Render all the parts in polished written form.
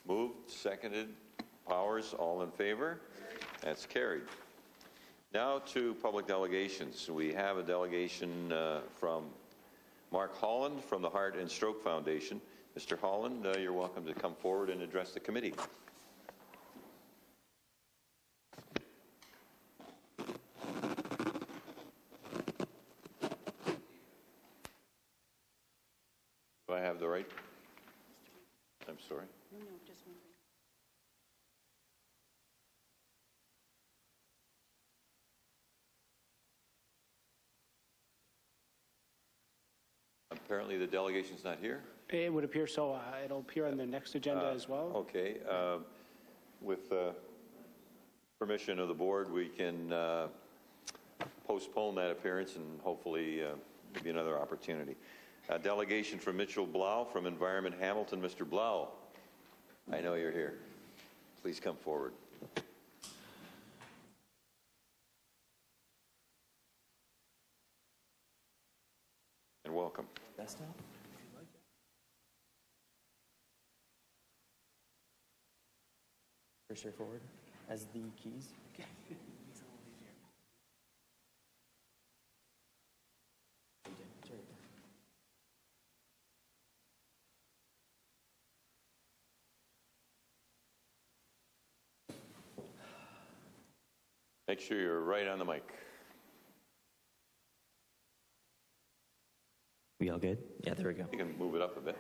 Moved, seconded. Powers, all in favor? That's carried. Now to public delegations. We have a delegation from Mark Holland from the Heart and Stroke Foundation. Mr. Holland, you're welcome to come forward and address the committee. Do I have the right? I'm sorry. No, just one thing. Apparently the delegation's not here. It would appear so. It'll appear on the next agenda as well. Okay. With permission of the board, we can postpone that appearance and hopefully give you another opportunity. A delegation from Mitchell Blau from Environment Hamilton. Mr. Blau, I know you're here. Please come forward. And welcome. Desktop? Very straightforward. As the keys. Okay. Make sure you're right on the mic. We all good? Yeah, there we go. You can move it up a bit.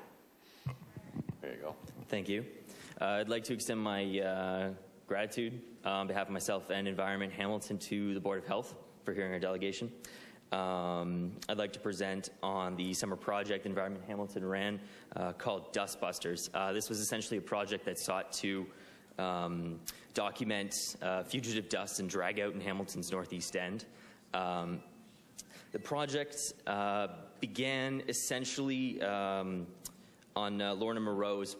There you go. Thank you. I'd like to extend my gratitude on behalf of myself and Environment Hamilton to the Board of Health for hearing our delegation. I'd like to present on the summer project Environment Hamilton ran called Dust Busters. This was essentially a project that sought to document fugitive dust and drag out in Hamilton's northeast end. The project began essentially on Lorna Moreau's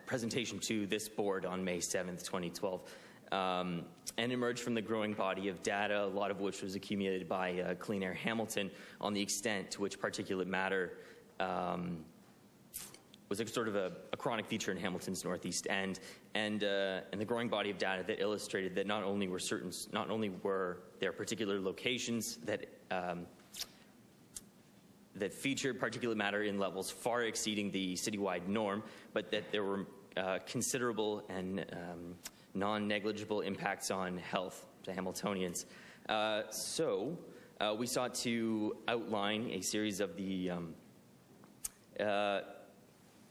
presentation to this board on May 7th, 2012, and emerged from the growing body of data, a lot of which was accumulated by Clean Air Hamilton on the extent to which particulate matter was a sort of a chronic feature in Hamilton's northeast end, and the growing body of data that illustrated that not only were there particular locations that that featured particulate matter in levels far exceeding the citywide norm, but that there were considerable and non-negligible impacts on health to Hamiltonians. So we sought to outline a series of the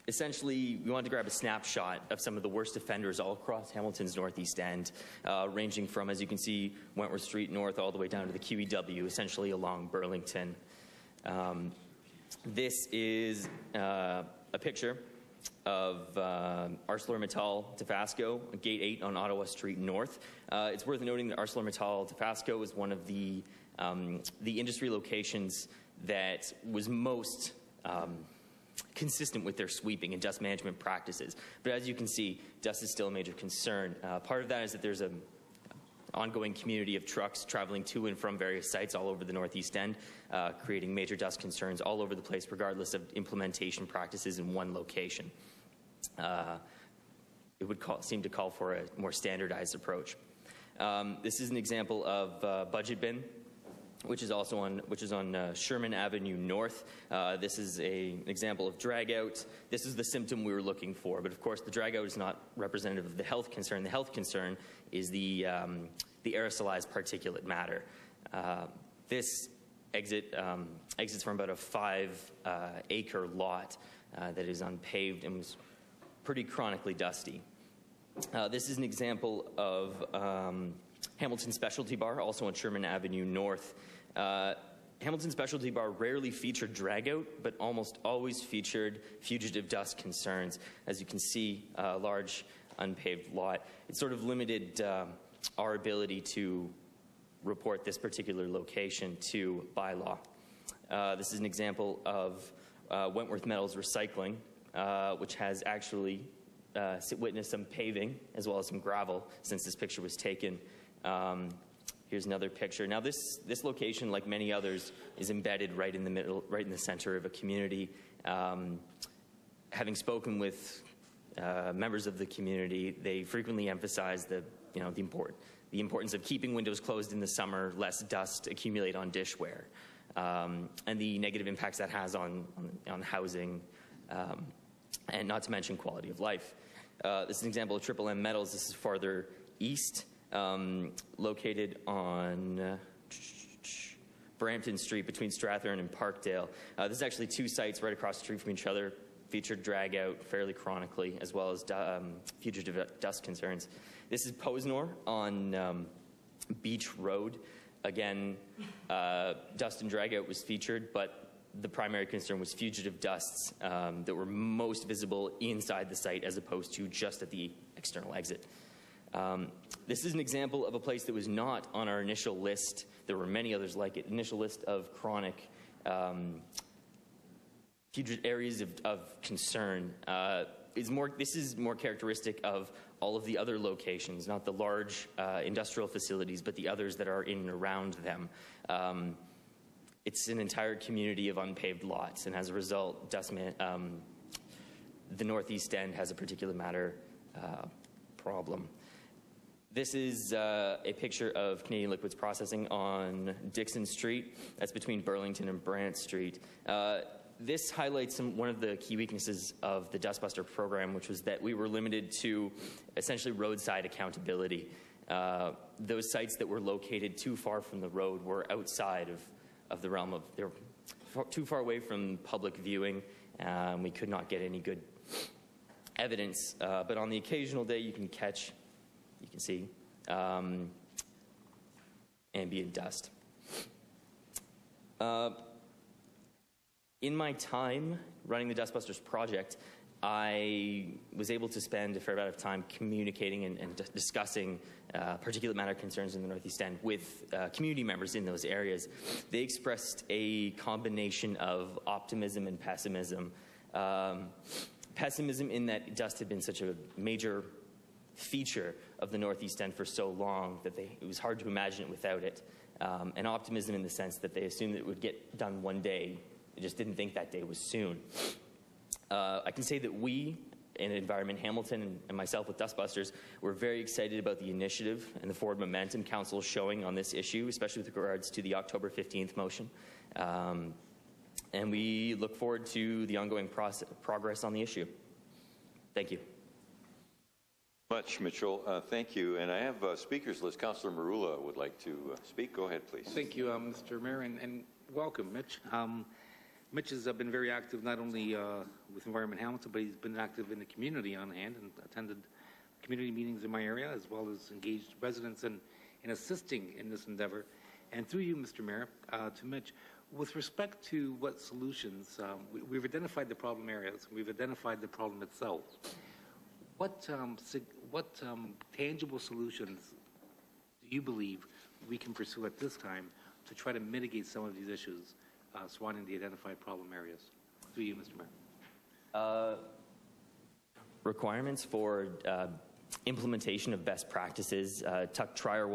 essentially, we wanted to grab a snapshot of some of the worst offenders all across Hamilton's northeast end, ranging from, as you can see, Wentworth Street North all the way down to the QEW, essentially along Burlington. This is a picture of ArcelorMittal Dofasco, Gate 8 on Ottawa Street North. It's worth noting that ArcelorMittal Dofasco is one of the industry locations that was most consistent with their sweeping and dust management practices. But as you can see, dust is still a major concern. Part of that is that there's an ongoing community of trucks traveling to and from various sites all over the northeast end, creating major dust concerns all over the place, regardless of implementation practices in one location. It would seem to call for a more standardized approach. This is an example of Budget Bin, which is on Sherman Avenue North. This is an example of drag out. This is the symptom we were looking for, but of course the drag out is not representative of the health concern. The health concern is the aerosolized particulate matter. This exits from about a 5-acre lot that is unpaved and was pretty chronically dusty. This is an example of Hamilton Specialty Bar, also on Sherman Avenue North. Hamilton Specialty Bar rarely featured dragout, but almost always featured fugitive dust concerns. As you can see, a large unpaved lot. It sort of limited our ability to report this particular location to bylaw. This is an example of Wentworth Metals Recycling, which has actually witnessed some paving as well as some gravel since this picture was taken. Here's another picture. Now this location, like many others, is embedded right in the middle, right in the center of a community. Having spoken with members of the community, they frequently emphasize the importance of keeping windows closed in the summer, lest dust accumulate on dishware, and the negative impacts that has on housing, and not to mention quality of life. This is an example of Triple M Metals. This is farther east, located on Brampton Street between Strathern and Parkdale. This is actually two sites right across the street from each other, featured drag out fairly chronically, as well as fugitive dust concerns. This is Posnor on Beach Road. Again, dust and drag out was featured, but the primary concern was fugitive dusts that were most visible inside the site as opposed to just at the external exit. This is an example of a place that was not on our initial list. There were many others like it. Initial list of chronic fugitive areas of concern. This is more characteristic of all of the other locations, not the large industrial facilities, but the others that are in and around them. It's an entire community of unpaved lots, and as a result, the Northeast End has a particular matter problem. This is a picture of Canadian Liquids Processing on Dixon Street. That's between Burlington and Brant Street. This highlights one of the key weaknesses of the Dustbuster program, which was that we were limited to essentially roadside accountability. Those sites that were located too far from the road were outside of the realm of, they were too far away from public viewing. We could not get any good evidence, but on the occasional day you can see ambient dust. In my time running the Dustbusters project, I was able to spend a fair amount of time communicating and discussing particulate matter concerns in the Northeast End with community members in those areas. They expressed a combination of optimism and pessimism. Pessimism in that dust had been such a major feature of the Northeast End for so long that it was hard to imagine it without it. And optimism in the sense that they assumed that it would get done one day. They just didn't think that day was soon. I can say that we, in Environment Hamilton and myself with Dustbusters, we're very excited about the initiative and the forward momentum Council is showing on this issue, especially with regards to the October 15th motion. And we look forward to the ongoing progress on the issue. Thank you. Much, Mitchell. Thank you. And I have a speakers list. Councillor Marula would like to speak. Go ahead, please. Thank you, Mr. Mayor, and welcome, Mitch. Mitch has been very active not only with Environment Hamilton, but he's been active in the community on hand and attended community meetings in my area, as well as engaged residents in assisting in this endeavor. And through you, Mr. Mayor, to Mitch, with respect to what solutions, we've identified the problem areas, we've identified the problem itself. What tangible solutions do you believe we can pursue at this time to try to mitigate some of these issues surrounding the identified problem areas? Through you, Mr. Mayor. Requirements for implementation of best practices. Truck tire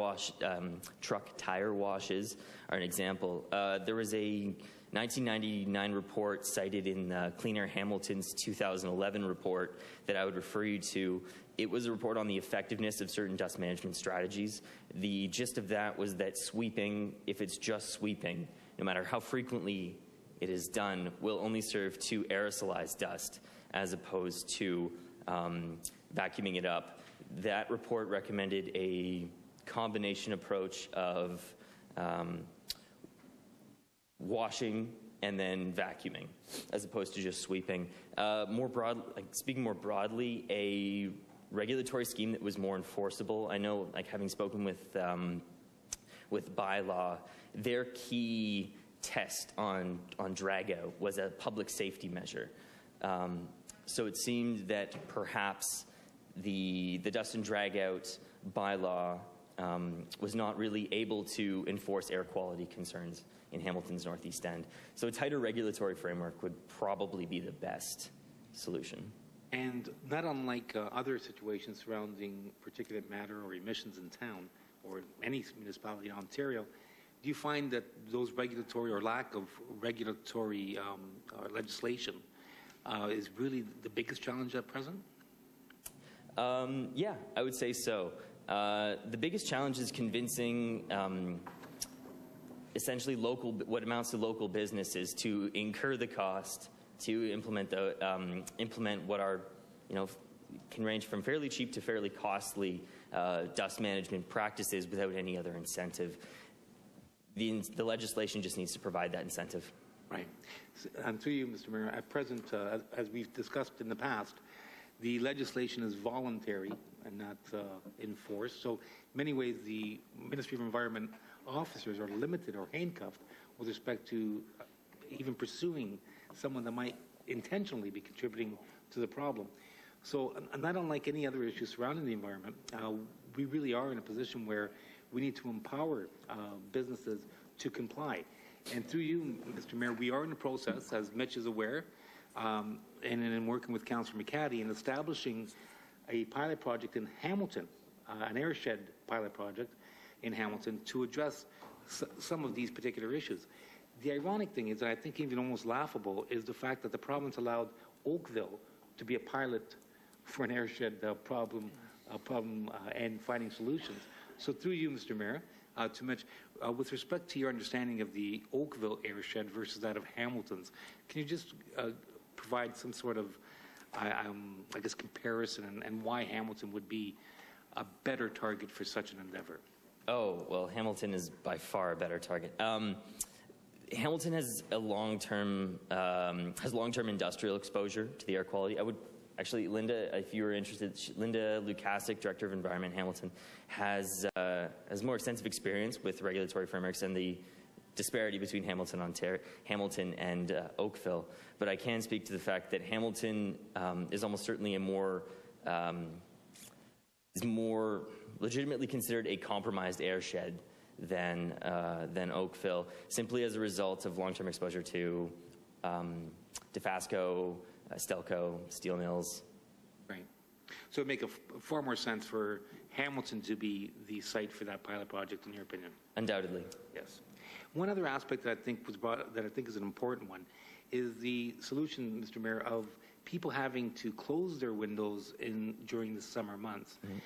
washes are an example. There was a 1999 report cited in Clean Air Hamilton's 2011 report that I would refer you to. It was a report on the effectiveness of certain dust management strategies. The gist of that was that sweeping, if it's just sweeping, no matter how frequently it is done, will only serve to aerosolize dust as opposed to vacuuming it up. That report recommended a combination approach of washing and then vacuuming, as opposed to just sweeping. Speaking more broadly, a regulatory scheme that was more enforceable. I know, having spoken with bylaw, their key test on drag-out was a public safety measure. So it seemed that perhaps the dust and drag-out bylaw was not really able to enforce air quality concerns in Hamilton's Northeast End. So a tighter regulatory framework would probably be the best solution. And not unlike other situations surrounding particulate matter or emissions in town or any municipality in Ontario, do you find that those regulatory or lack of regulatory legislation is really the biggest challenge at present? Yeah, I would say so. The biggest challenge is convincing essentially what amounts to local businesses to incur the cost to implement what are, can range from fairly cheap to fairly costly dust management practices without any other incentive. The legislation just needs to provide that incentive. Right. And through you, Mr. Mayor, at present, as we've discussed in the past, the legislation is voluntary and not enforced. So in many ways, the Ministry of Environment officers are limited or handcuffed with respect to even pursuing someone that might intentionally be contributing to the problem. So not unlike any other issue surrounding the environment, we really are in a position where we need to empower businesses to comply. And through you, Mr. Mayor, we are in the process, as Mitch is aware, and in working with Councillor McCaddy in establishing a pilot project in Hamilton, an airshed pilot project in Hamilton to address some of these particular issues. The ironic thing is, and I think even almost laughable, is the fact that the province allowed Oakville to be a pilot for an airshed problem and finding solutions. So through you, Mr. Mayor, to Mitch, with respect to your understanding of the Oakville airshed versus that of Hamilton's, can you just provide some sort of, I guess, comparison and why Hamilton would be a better target for such an endeavor? Oh, well, Hamilton is by far a better target. Hamilton has a long-term industrial exposure to the air quality. I would actually, Linda, if you were interested, Linda Lukasic, Director of Environment, Hamilton, has more extensive experience with regulatory frameworks and the disparity between Hamilton and Oakville. But I can speak to the fact that Hamilton is almost certainly is more legitimately considered a compromised airshed than Oakville, simply as a result of long-term exposure to Dofasco, Stelco, steel mills. Right. So it would make far more sense for Hamilton to be the site for that pilot project, in your opinion? Undoubtedly. Yes. One other aspect that I think was brought, that I think is an important one, is the solution, Mr. Mayor, of people having to close their windows during the summer months. Mm-hmm.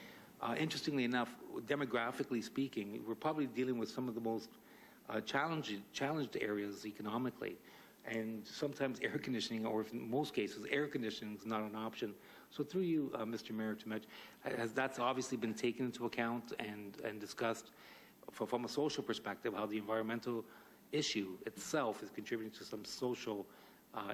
Interestingly enough, demographically speaking, we're probably dealing with some of the most challenged areas economically. And sometimes air conditioning, or in most cases, air conditioning is not an option. So through you, Mr. Mayor, to Mitch, has that obviously been taken into account and discussed from a social perspective, how the environmental issue itself is contributing to some social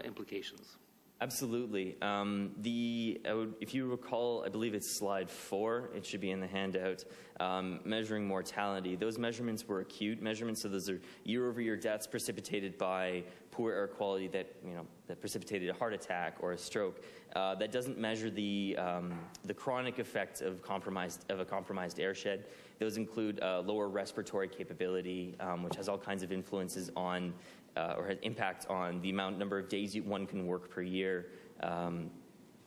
implications? Absolutely. If you recall, I believe it's slide 4, it should be in the handout, measuring mortality. Those measurements were acute measurements, so those are year-over-year deaths precipitated by poor air quality that precipitated a heart attack or a stroke. That doesn't measure the chronic effects of a compromised airshed. Those include lower respiratory capability, which has all kinds of influences on or has impact on the number of days one can work per year,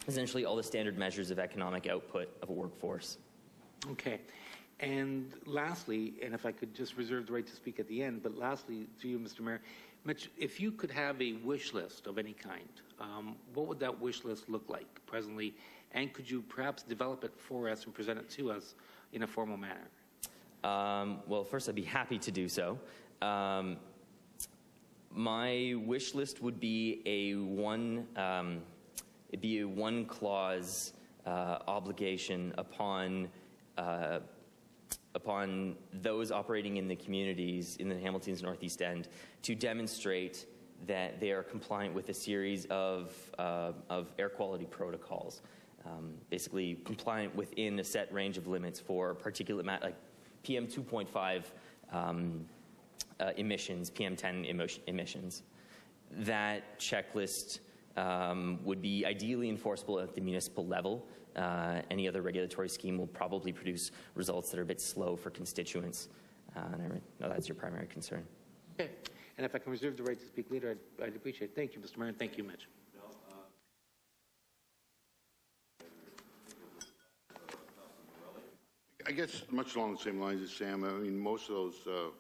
essentially all the standard measures of economic output of a workforce. Okay. And lastly, and if I could just reserve the right to speak at the end, but lastly to you, Mr. Mayor, Mitch, if you could have a wish list of any kind, what would that wish list look like presently? And could you perhaps develop it for us and present it to us in a formal manner? Well, first, I'd be happy to do so. My wish list would be a one clause obligation upon those operating in the communities in the Hamilton's Northeast End to demonstrate that they are compliant with a series of air quality protocols, basically compliant within a set range of limits for particulate matter, like PM 2.5 emissions, PM10 emissions. That checklist would be ideally enforceable at the municipal level. Any other regulatory scheme will probably produce results that are a bit slow for constituents. And I know that's your primary concern. Okay. And if I can reserve the right to speak later, I'd appreciate it. Thank you, Mr. Mayor, and thank you, Mitch. I guess much along the same lines as Sam. I mean, most of those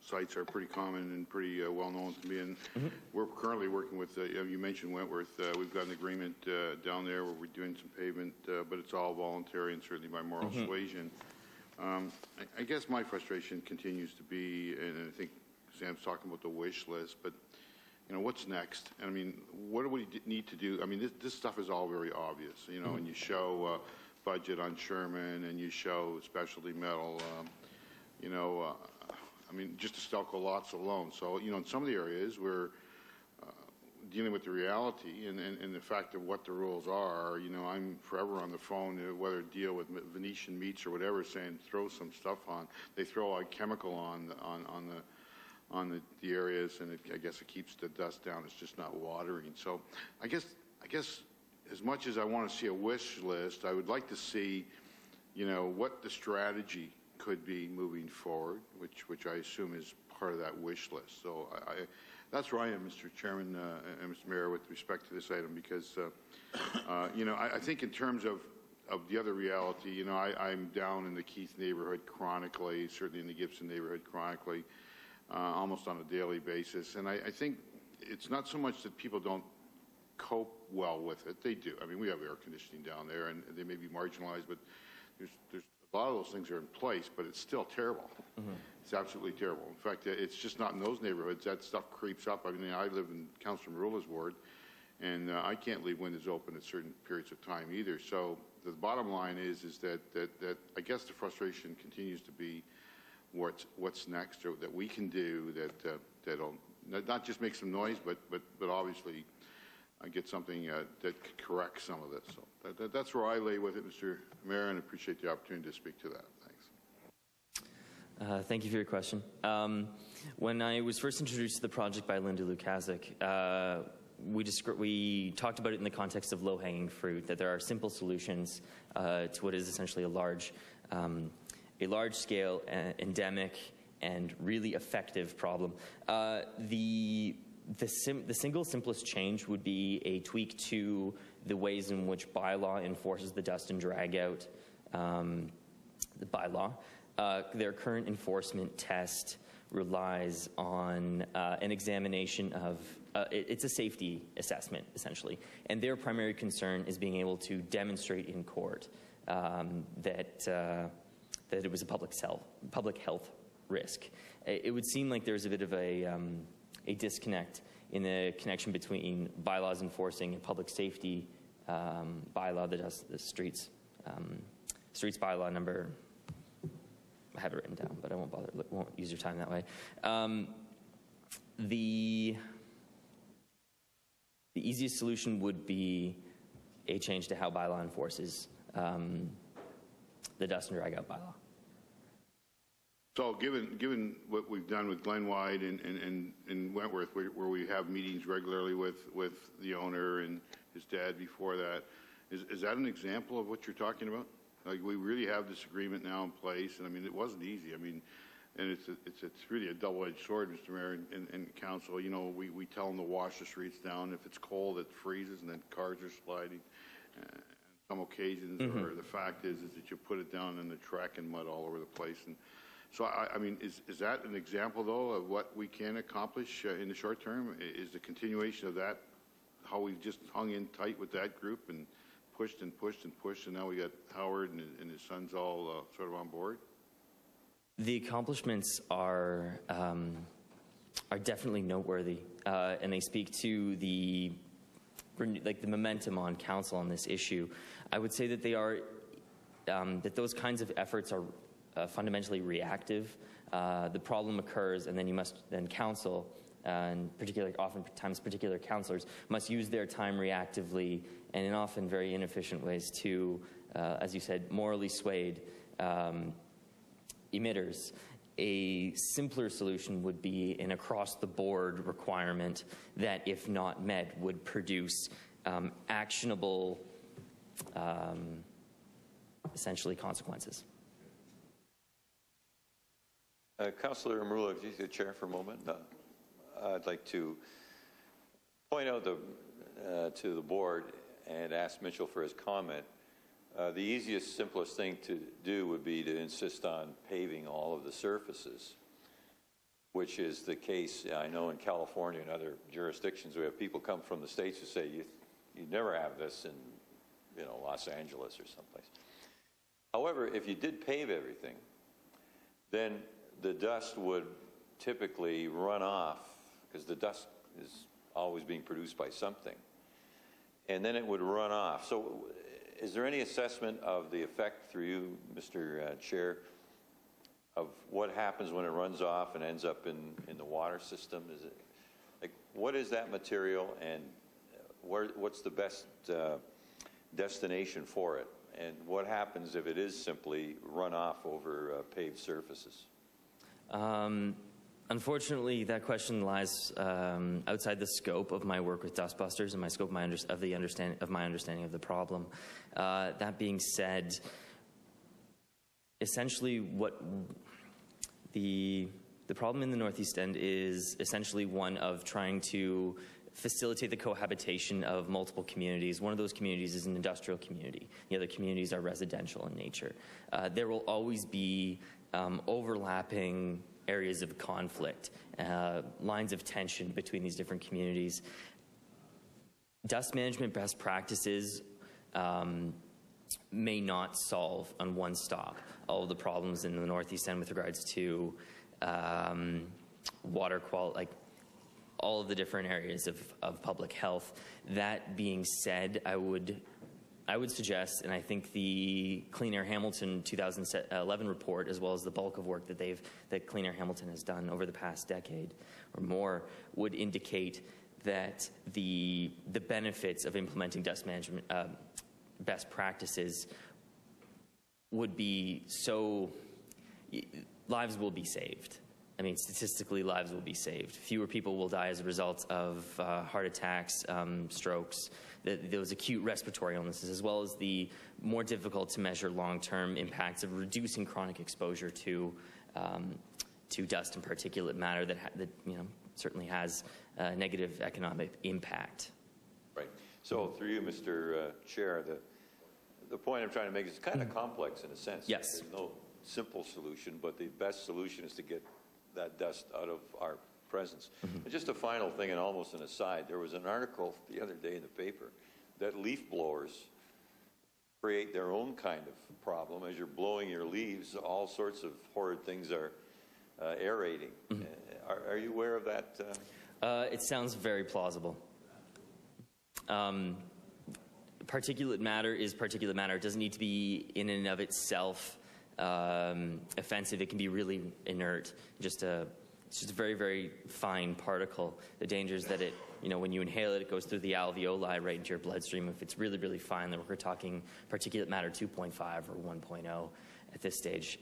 sites are pretty common and pretty well known to me. And we're currently working with, you mentioned Wentworth. We've got an agreement down there where we're doing some pavement, but it's all voluntary and certainly by moral suasion. I guess my frustration continues to be, and I think Sam's talking about the wish list, but you know, what's next? And I mean, what do we need to do? I mean, this stuff is all very obvious, you know, and you show budget on Sherman and you show specialty metal, you know, I mean, just the Stelco lots alone. So, you know, in some of the areas we're dealing with the reality and the fact of what the rules are. You know, I'm forever on the phone, whether deal with Venetian meats or whatever, saying throw some stuff on. They throw a chemical on the areas, and I guess it keeps the dust down. It's just not watering. So, I guess as much as I want to see a wish list, I would like to see, you know, what the strategy could be moving forward, which I assume is part of that wish list. So that's where I am, Mr. Chairman and Mr. Mayor, with respect to this item, because, you know, I think in terms of the other reality, you know, I'm down in the Keith neighborhood chronically, certainly in the Gibson neighborhood chronically, almost on a daily basis. And I think it's not so much that people don't cope well with it. They do. I mean, we have air conditioning down there, and they may be marginalized, but there's a lot of those things are in place, but it's still terrible. It's absolutely terrible. In fact, it's just not in those neighborhoods. That stuff creeps up. I mean, I live in Councillor Marula's ward, and I can't leave windows open at certain periods of time either. So the bottom line is that I guess the frustration continues to be what's next, or that we can do that'll not just make some noise, but obviously get something that could correct some of this. So that's where I lay with it, Mr. Mayor, and I appreciate the opportunity to speak to that. Thanks. Thank you for your question. When I was first introduced to the project by Linda Lukasik, we talked about it in the context of low-hanging fruit, that there are simple solutions to what is essentially a large-scale, endemic, and really effective problem. The single simplest change would be a tweak to the ways in which bylaw enforces the dust and drag out the bylaw. Their current enforcement test relies on an examination of, it's a safety assessment, essentially. And their primary concern is being able to demonstrate in court that it was a public health risk. It would seem like there's a bit of a disconnect in the connection between bylaws enforcing a public safety bylaw, the streets bylaw number. I have it written down, but I won't bother. Won't use your time that way. The easiest solution would be a change to how bylaw enforces the dust and drag out bylaw. So given what we've done with Glenwide and Wentworth, where we have meetings regularly with the owner and his dad before that, is that an example of what you're talking about? Like, we really have this agreement now in place, and I mean, it wasn't easy. I mean, and it's really a double-edged sword, Mr. Mayor and Council. You know, we tell them to wash the streets down. If it's cold, it freezes, and then cars are sliding. Some occasions, or the fact is that you put it down in the track and mud all over the place. And so, I mean, is that an example, though, of what we can accomplish in the short term? Is the continuation of that how we've just hung in tight with that group and pushed and pushed and pushed, and now we got Howard and his sons all sort of on board? The accomplishments are definitely noteworthy, and they speak to the momentum on council on this issue. I would say that they are that those kinds of efforts are fundamentally reactive. The problem occurs, and then council, and oftentimes particular councillors, must use their time reactively and in often very inefficient ways to, as you said, morally swayed emitters. A simpler solution would be an across-the-board requirement that, if not met, would produce actionable, essentially, consequences. Councillor Marula, if you could chair for a moment. I'd like to point out to the board and ask Mitchell for his comment. The easiest, simplest thing to do would be to insist on paving all of the surfaces. which is the case, I know in California and other jurisdictions, we have people come from the States who say, you never have this in, Los Angeles or someplace. However, if you did pave everything, then the dust would typically run off, because the dust is always being produced by something, and then it would run off. So is there any assessment of the effect, through you, Mr. Chair, of what happens when it runs off and ends up in the water system? Is it, like, what is that material, and what's the best destination for it? And what happens if it is simply run off over paved surfaces? Unfortunately, that question lies outside the scope of my work with Dustbusters and my scope of my understanding of the problem. That being said, essentially, what the problem in the Northeast End is essentially one of trying to facilitate the cohabitation of multiple communities. One of those communities is an industrial community. The other communities are residential in nature. There will always be overlapping areas of conflict, lines of tension between these different communities. Dust management best practices may not solve on one stop all of the problems in the Northeast End with regards to water quality, like all of the different areas of public health. That being said, I would suggest, and I think the Clean Air Hamilton 2011 report, as well as the bulk of work that Clean Air Hamilton has done over the past decade or more, would indicate that the benefits of implementing dust management best practices would be lives will be saved. I mean, statistically, lives will be saved. Fewer people will die as a result of heart attacks, strokes, those acute respiratory illnesses, as well as the more difficult to measure long-term impacts of reducing chronic exposure to dust and particulate matter that certainly has a negative economic impact. Right. So through you, Mr. Chair, the point I'm trying to make is kind of complex in a sense. Yes. There's no simple solution, but the best solution is to get that dust out of our presence. And just a final thing, and almost an aside, there was an article the other day in the paper that leaf blowers create their own kind of problem. As you're blowing your leaves, all sorts of horrid things are aerating. Are you aware of that? It sounds very plausible. Particulate matter is particulate matter. It doesn't need to be in and of itself offensive. It can be really inert, it's just a very, very fine particle. The danger is that it, when you inhale it, it goes through the alveoli right into your bloodstream. If it's really, really fine, then we're talking particulate matter 2.5 or 1.0 at this stage.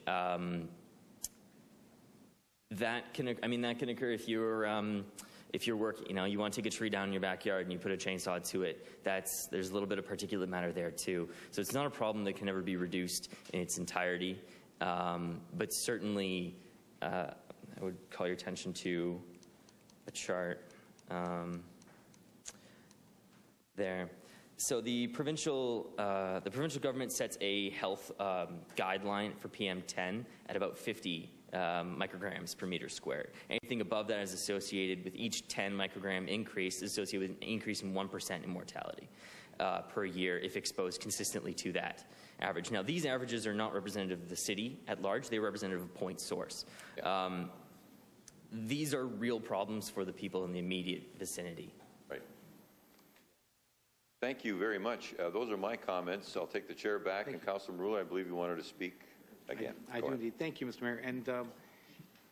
That can occur if you're working, you want to take a tree down in your backyard and you put a chainsaw to it. There's a little bit of particulate matter there too. So it's not a problem that can never be reduced in its entirety, but certainly I would call your attention to a chart there. So the provincial government sets a health guideline for PM10 at about 50 micrograms per meter squared. Anything above that is associated with each 10 microgram increase is associated with an increase in 1% in mortality per year if exposed consistently to that average. Now, these averages are not representative of the city at large. They're representative of point source. Yeah. These are real problems for the people in the immediate vicinity. Right. Thank you very much. Those are my comments. I'll take the chair back. And Councilor Marula, I believe you wanted to speak again. I do indeed. Thank you, Mr. Mayor. And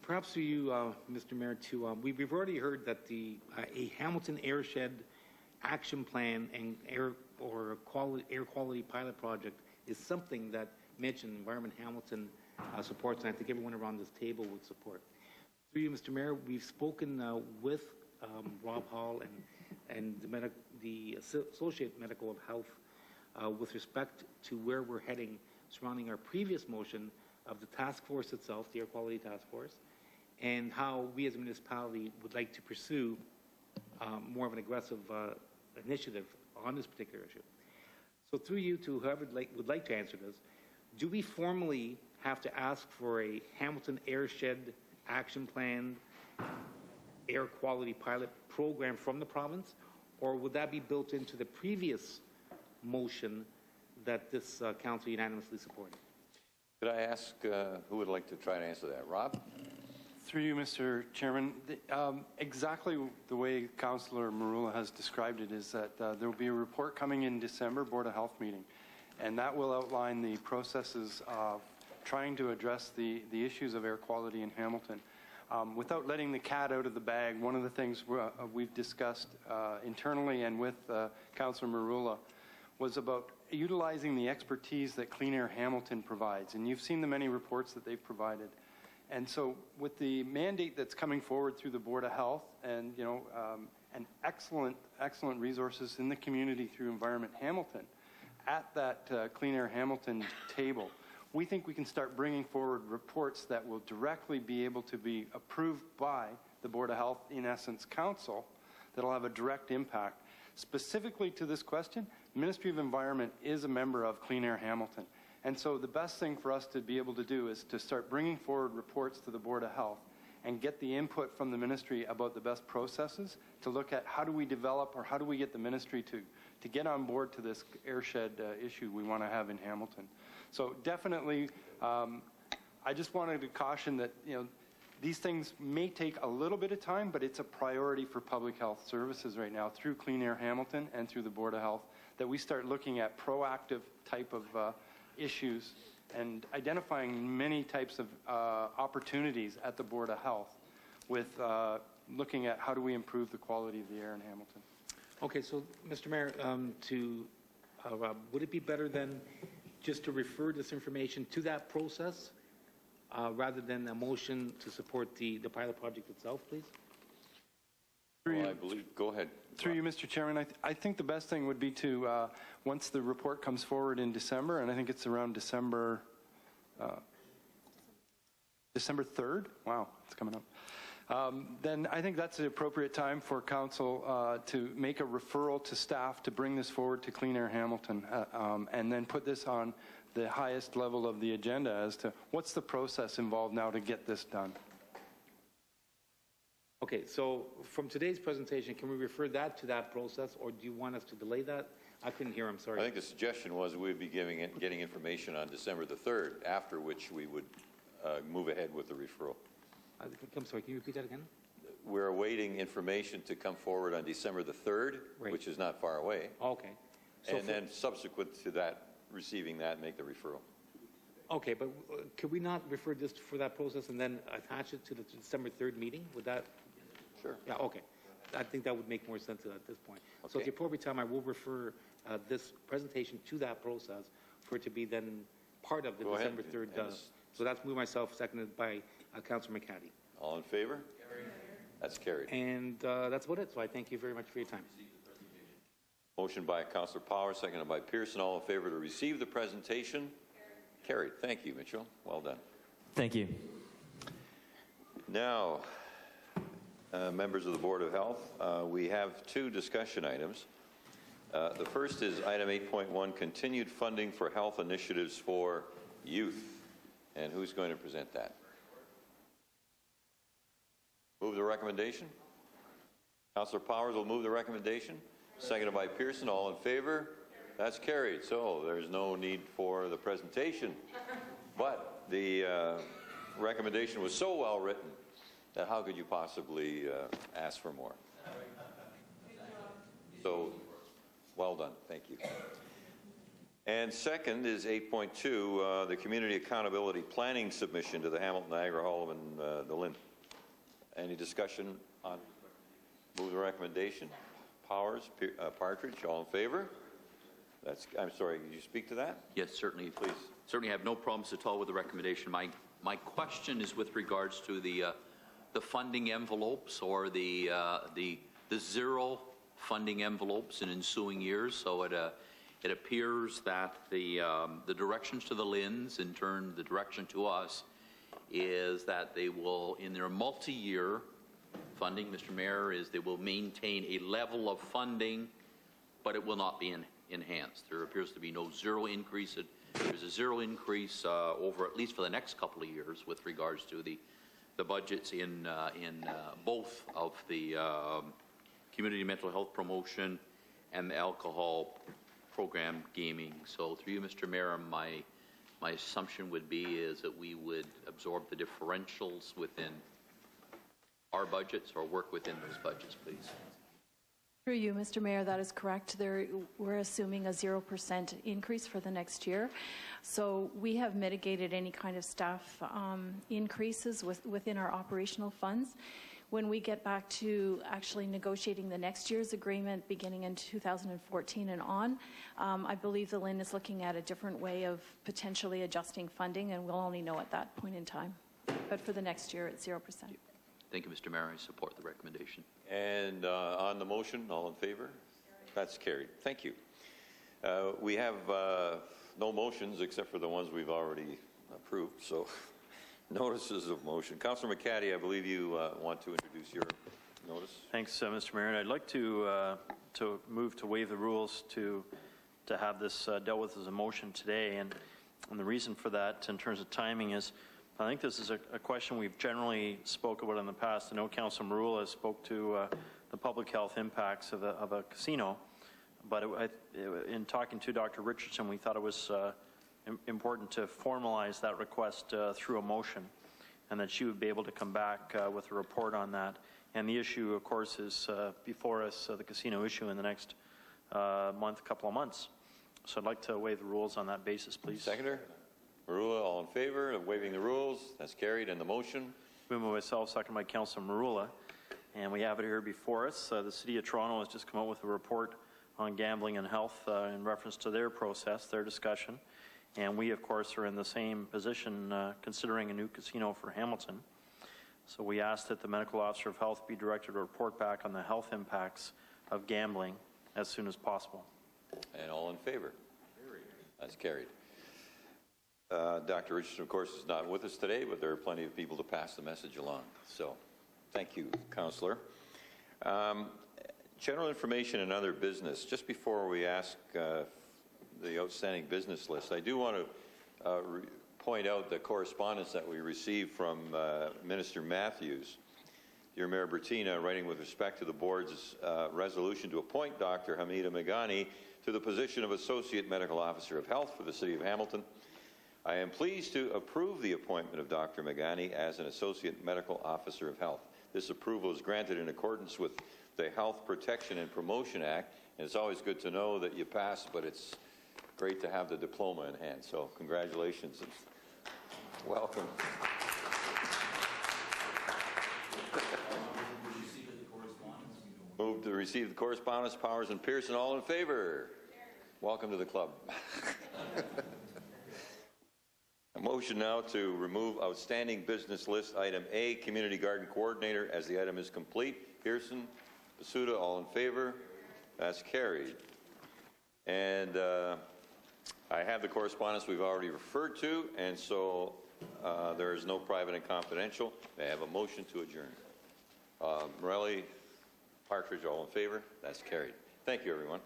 perhaps for you, Mr. Mayor, too, we've already heard that a Hamilton airshed action plan and air quality pilot project is something that Mitch and Environment Hamilton supports, and I think everyone around this table would support. Through you, Mr. Mayor, we've spoken with Rob Hall and the Associate Medical of Health with respect to where we're heading surrounding our previous motion of the task force itself, the Air Quality Task Force, and how we as a municipality would like to pursue more of an aggressive initiative on this particular issue. So through you to whoever would like to answer this, do we formally have to ask for a Hamilton airshed action plan air quality pilot program from the province, or would that be built into the previous motion that this council unanimously supported? Could I ask who would like to try to answer that? Rob? Through you, Mr. Chairman, exactly the way Councillor Marula has described it is that there will be a report coming in December, Board of Health meeting, and that will outline the processes of trying to address the issues of air quality in Hamilton. Without letting the cat out of the bag, one of the things we've discussed internally and with Councillor Marula was about utilizing the expertise that Clean Air Hamilton provides. And you've seen the many reports that they've provided. And so with the mandate that's coming forward through the Board of Health and, and excellent resources in the community through Environment Hamilton, at that Clean Air Hamilton table, we think we can start bringing forward reports that will directly be able to be approved by the Board of Health, in essence, council, that'll have a direct impact. Specifically to this question, Ministry of Environment is a member of Clean Air Hamilton. And so the best thing for us to be able to do is to start bringing forward reports to the Board of Health and get the input from the ministry about the best processes to look at how do we develop or how do we get the ministry to get on board to this airshed issue we want to have in Hamilton. So definitely, I just wanted to caution that, these things may take a little bit of time, but it's a priority for public health services right now through Clean Air Hamilton and through the Board of Health, that we start looking at proactive type of issues and identifying many types of opportunities at the Board of Health with looking at how do we improve the quality of the air in Hamilton. Okay, so Mr. Mayor, Rob, would it be better then just to refer this information to that process rather than a motion to support the pilot project itself, please? Well, I believe, go ahead. Through you, Mr. Chairman, I think the best thing would be to, once the report comes forward in December, and I think it's around December 3rd, wow, it's coming up, then I think that's the appropriate time for council to make a referral to staff to bring this forward to Clean Air Hamilton and then put this on the highest level of the agenda as to what's the process involved now to get this done. Okay, so from today's presentation, can we refer that to that process, or do you want us to delay that? I couldn't hear, I'm sorry. I think the suggestion was we'd be getting information on December the 3rd, after which we would move ahead with the referral. I'm sorry, can you repeat that again? We're awaiting information to come forward on December the 3rd, Right. which is not far away. Okay. So And then subsequent to that, receiving that, make the referral. Okay, but could we not refer this for that process and then attach it to the December 3rd meeting? Would that? Sure. Yeah, okay. I think that would make more sense at this point. So at Okay. the appropriate time, I will refer this presentation to that process for it to be then part of the Go ahead. December 3rd. And So that's moved myself, seconded by Councillor McCaddy. All in favor? That's carried. And that's about it. So I thank you very much for your time. Motion by Councillor Power, seconded by Pearson. All in favor to receive the presentation? Carried. Thank you, Mitchell. Well done. Thank you. Now, members of the Board of Health, we have two discussion items. The first is item 8.1, continued funding for health initiatives for youth. And who's going to present that? Move the recommendation. Councillor Powers will move the recommendation, seconded by Pearson. All in favor? That's carried. So there's no need for the presentation. But the recommendation was so well written that how could you possibly ask for more? So, well done. Thank you. And second is 8.2, the Community Accountability Planning submission to the Hamilton, Niagara Hall, and the Lynn. Any discussion on move the recommendation? Powers, Partridge, all in favor? I'm sorry, did you speak to that? Yes, certainly. Please. Certainly have no problems at all with the recommendation. My question is with regards to the funding envelopes or the zero funding envelopes in ensuing years. So it appears that the directions to the LINs, in turn the direction to us, is that they will, in their multi-year funding, Mr. Mayor, is they will maintain a level of funding, but it will not be enhanced. There appears to be no zero increase. There's a zero increase over at least for the next couple of years with regards to the the budgets in both of the community mental health promotion and the alcohol program gaming. So through you, Mr. Mayor, my assumption would be is that we would absorb the differentials within our budgets or work within those budgets, please. Through you, Mr. Mayor, that is correct. We're assuming a 0% increase for the next year. So we have mitigated any kind of staff increases within our operational funds. When we get back to actually negotiating the next year's agreement beginning in 2014 and on, I believe the LHIN is looking at a different way of potentially adjusting funding, and we'll only know at that point in time. But for the next year, it's 0%. Thank you, Mr. Mayor. I support the recommendation. And on the motion, all in favor? That's carried. Thank you. We have no motions except for the ones we've already approved, so notices of motion. Councillor McCaddy, I believe you want to introduce your notice. Thanks, Mr. Mayor. And I'd like to move to waive the rules to have this dealt with as a motion today. And the reason for that, in terms of timing, is I think this is a question we've generally spoke about in the past. I know Councillor Marula spoke to the public health impacts of a casino, but in talking to Dr. Richardson, we thought it was important to formalize that request through a motion, and that she would be able to come back with a report on that. And the issue, of course, is before us, the casino issue in the next couple of months. So I'd like to waive the rules on that basis, please. Seconder? Marula, all in favor of waiving the rules? That's carried. And the motion? Moved by myself, second by Councillor Marula. And we have it here before us. The City of Toronto has just come out with a report on gambling and health in reference to their process, their discussion. And we, of course, are in the same position considering a new casino for Hamilton. So we ask that the Medical Officer of Health be directed to report back on the health impacts of gambling as soon as possible. And all in favor? That's carried. Dr. Richardson, of course, is not with us today, but there are plenty of people to pass the message along. So thank you, Councillor. General information and other business. Just before we ask the outstanding business list, I do want to point out the correspondence that we received from Minister Matthews. Dear Mayor Bertina, writing with respect to the board's resolution to appoint Dr. Hamida Meghani to the position of Associate Medical Officer of Health for the City of Hamilton. I am pleased to approve the appointment of Dr. Meghani as an Associate Medical Officer of Health. This approval is granted in accordance with the Health Protection and Promotion Act, and it's always good to know that you passed, but it's great to have the diploma in hand. So congratulations and welcome. Move to receive the correspondence, Powers and Pearson. All in favor? Welcome to the club. A motion now to remove outstanding business list item A, Community Garden Coordinator, as the item is complete. Pearson, Basuda, all in favor? That's carried. And I have the correspondence we've already referred to, and so there is no private and confidential. May I have a motion to adjourn? Morelli, Partridge, all in favor? That's carried. Thank you, everyone.